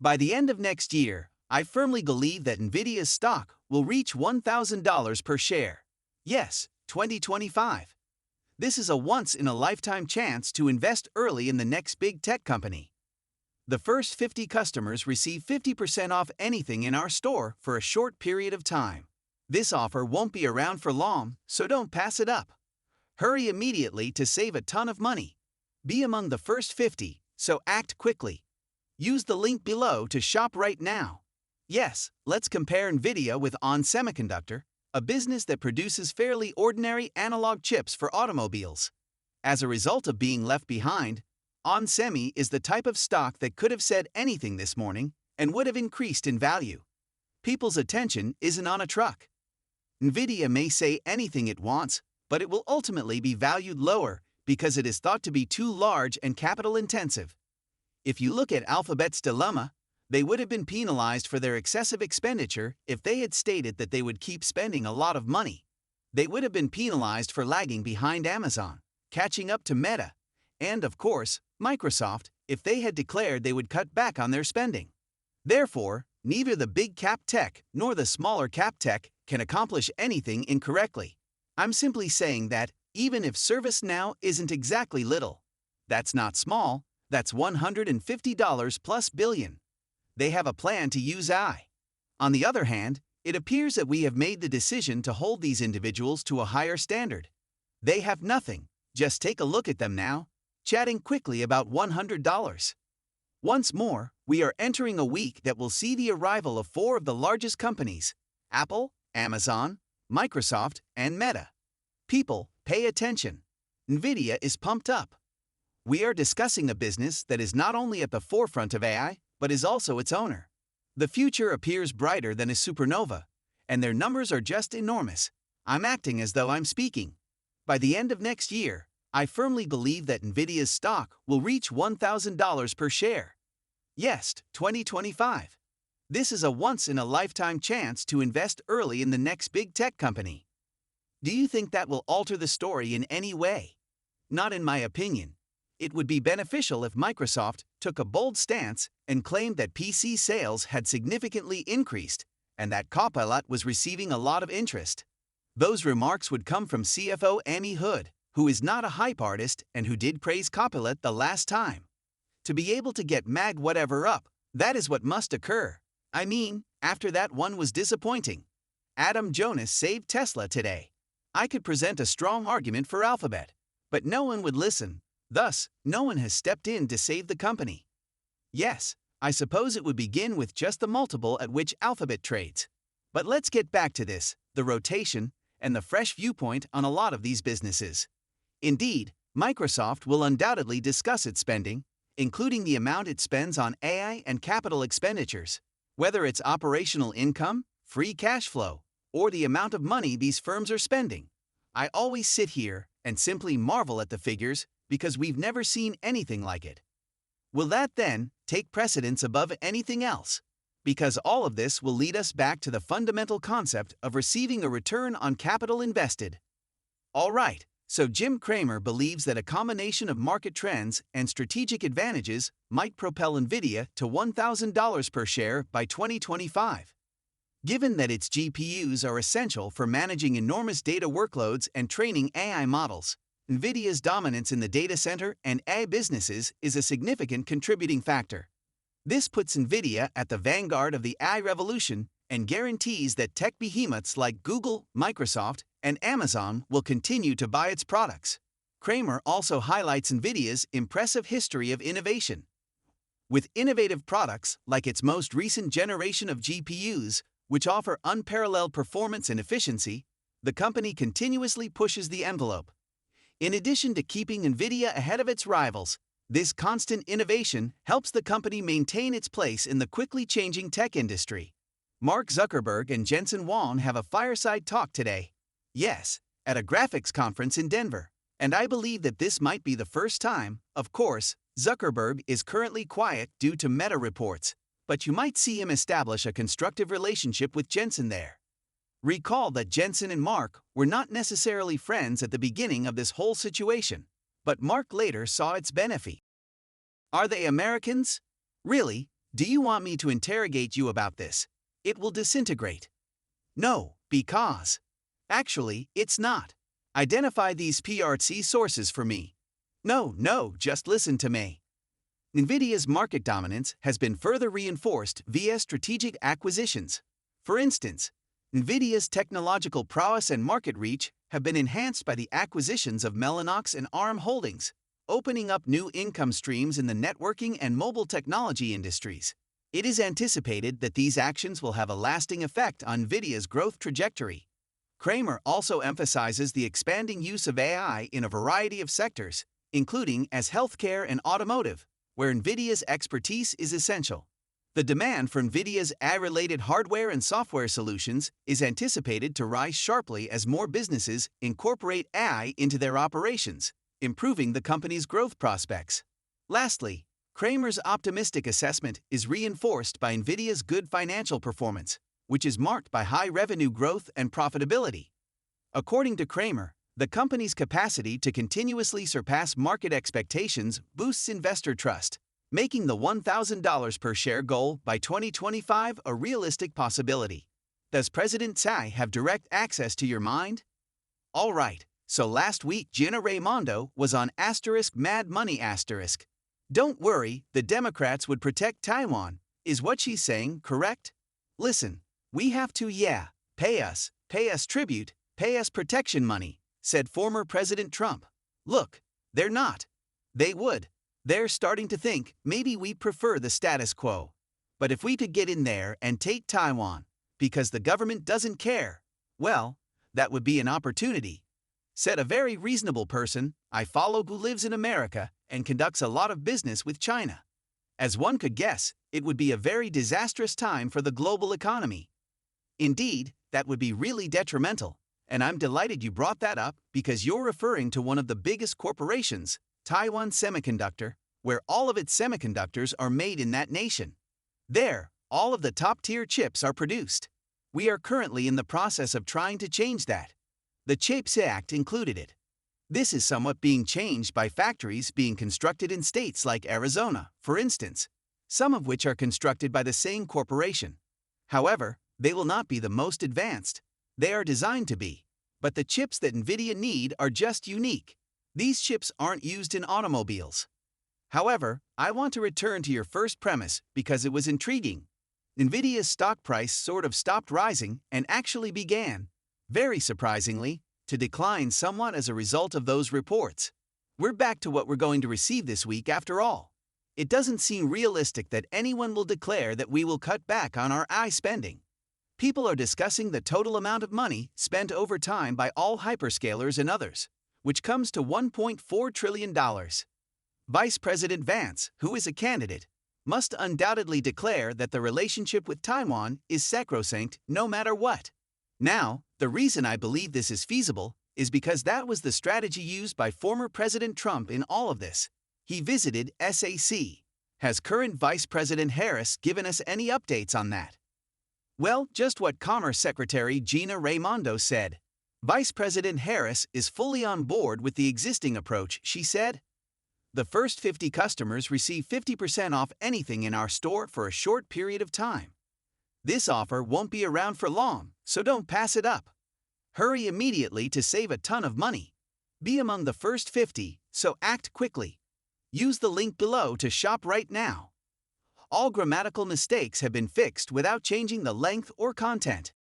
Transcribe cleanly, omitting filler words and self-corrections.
By the end of next year, I firmly believe that Nvidia's stock will reach $1,000 per share. Yes, 2025. This is a once-in-a-lifetime chance to invest early in the next big tech company. The first 50 customers receive 50% off anything in our store for a short period of time. This offer won't be around for long, so don't pass it up. Hurry immediately to save a ton of money. Be among the first 50, so act quickly. Use the link below to shop right now. Yes, let's compare Nvidia with ON Semiconductor, a business that produces fairly ordinary analog chips for automobiles. As a result of being left behind, ON Semi is the type of stock that could have said anything this morning and would have increased in value. People's attention isn't on a truck. Nvidia may say anything it wants, but it will ultimately be valued lower because it is thought to be too large and capital-intensive. If you look at Alphabet's dilemma, they would have been penalized for their excessive expenditure if they had stated that they would keep spending a lot of money. They would have been penalized for lagging behind Amazon, catching up to Meta, and, of course, Microsoft if they had declared they would cut back on their spending. Therefore, neither the big cap tech nor the smaller cap tech can accomplish anything incorrectly. I'm simply saying that, even if ServiceNow isn't exactly little, that's not small, that's $150 plus billion. They have a plan to use AI. On the other hand, it appears that we have made the decision to hold these individuals to a higher standard. They have nothing, just take a look at them now, chatting quickly about $100. Once more, we are entering a week that will see the arrival of 4 of the largest companies: Apple, Amazon, Microsoft, and Meta. People, pay attention. Nvidia is pumped up. We are discussing a business that is not only at the forefront of AI, but is also its owner. The future appears brighter than a supernova, and their numbers are just enormous. I'm acting as though I'm speaking. By the end of next year, I firmly believe that Nvidia's stock will reach $1,000 per share. Yes, 2025. This is a once-in-a-lifetime chance to invest early in the next big tech company. Do you think that will alter the story in any way? Not in my opinion. It would be beneficial if Microsoft took a bold stance and claimed that PC sales had significantly increased and that Copilot was receiving a lot of interest. Those remarks would come from CFO Amy Hood, who is not a hype artist and who did praise Copilot the last time. To be able to get mag whatever up, that is what must occur. I mean, after that one was disappointing. Adam Jonas saved Tesla today. I could present a strong argument for Alphabet, but no one would listen. Thus, no one has stepped in to save the company. Yes, I suppose it would begin with just the multiple at which Alphabet trades. But let's get back to this, the rotation, and the fresh viewpoint on a lot of these businesses. Indeed, Microsoft will undoubtedly discuss its spending, including the amount it spends on AI and capital expenditures, whether it's operational income, free cash flow, or the amount of money these firms are spending. I always sit here and simply marvel at the figures because we've never seen anything like it. Will that then take precedence above anything else? Because all of this will lead us back to the fundamental concept of receiving a return on capital invested. All right, so Jim Cramer believes that a combination of market trends and strategic advantages might propel Nvidia to $1,000 per share by 2025. Given that its GPUs are essential for managing enormous data workloads and training AI models, Nvidia's dominance in the data center and AI businesses is a significant contributing factor. This puts Nvidia at the vanguard of the AI revolution and guarantees that tech behemoths like Google, Microsoft, and Amazon will continue to buy its products. Cramer also highlights Nvidia's impressive history of innovation. With innovative products like its most recent generation of GPUs, which offer unparalleled performance and efficiency, the company continuously pushes the envelope. In addition to keeping Nvidia ahead of its rivals, this constant innovation helps the company maintain its place in the quickly changing tech industry. Mark Zuckerberg and Jensen Huang have a fireside talk today. Yes, at a graphics conference in Denver. And I believe that this might be the first time. Of course, Zuckerberg is currently quiet due to Meta reports, but you might see him establish a constructive relationship with Jensen there. Recall that Jensen and Mark were not necessarily friends at the beginning of this whole situation, but Mark later saw its benefit. Are they Americans? Really, Do you want me to interrogate you about this? It will disintegrate. No, because. Actually, it's not. Identify these PRC sources for me. No, just listen to me. Nvidia's market dominance has been further reinforced via strategic acquisitions. For instance, Nvidia's technological prowess and market reach have been enhanced by the acquisitions of Mellanox and ARM Holdings, opening up new income streams in the networking and mobile technology industries. It is anticipated that these actions will have a lasting effect on Nvidia's growth trajectory. Cramer also emphasizes the expanding use of AI in a variety of sectors, including as healthcare and automotive, where Nvidia's expertise is essential. The demand for Nvidia's AI-related hardware and software solutions is anticipated to rise sharply as more businesses incorporate AI into their operations, improving the company's growth prospects. Lastly, Cramer's optimistic assessment is reinforced by Nvidia's good financial performance, which is marked by high revenue growth and profitability. According to Cramer, the company's capacity to continuously surpass market expectations boosts investor trust, making the $1,000 per share goal by 2025 a realistic possibility. Does President Tsai have direct access to your mind? All right, so last week Gina Raimondo was on Mad Money *. Don't worry, the Democrats would protect Taiwan. Is what she's saying correct? Listen, we have to, pay us tribute, pay us protection money, said former President Trump. Look, they're not. They would. They're starting to think maybe we prefer the status quo. But if we could get in there and take Taiwan, because the government doesn't care, well, that would be an opportunity, said a very reasonable person I follow who lives in America and conducts a lot of business with China. As one could guess, it would be a very disastrous time for the global economy. Indeed, that would be really detrimental, and I'm delighted you brought that up because you're referring to one of the biggest corporations, Taiwan Semiconductor, where all of its semiconductors are made in that nation. There, all of the top-tier chips are produced. We are currently in the process of trying to change that. The CHIPS Act included it. This is somewhat being changed by factories being constructed in states like Arizona, for instance, some of which are constructed by the same corporation. However, they will not be the most advanced. They are designed to be. But the chips that Nvidia need are just unique. These chips aren't used in automobiles. However, I want to return to your first premise because it was intriguing. Nvidia's stock price sort of stopped rising and actually began, very surprisingly, to decline somewhat as a result of those reports. We're back to what we're going to receive this week after all. It doesn't seem realistic that anyone will declare that we will cut back on our AI spending. People are discussing the total amount of money spent over time by all hyperscalers and others, which comes to $1.4 trillion. Vice President Vance, who is a candidate, must undoubtedly declare that the relationship with Taiwan is sacrosanct no matter what. Now, the reason I believe this is feasible is because that was the strategy used by former President Trump in all of this. He visited SAC. Has current Vice President Harris given us any updates on that? Well, just what Commerce Secretary Gina Raimondo said. Vice President Harris is fully on board with the existing approach, she said. The first 50 customers receive 50% off anything in our store for a short period of time. This offer won't be around for long, so don't pass it up. Hurry immediately to save a ton of money. Be among the first 50, so act quickly. Use the link below to shop right now. All grammatical mistakes have been fixed without changing the length or content.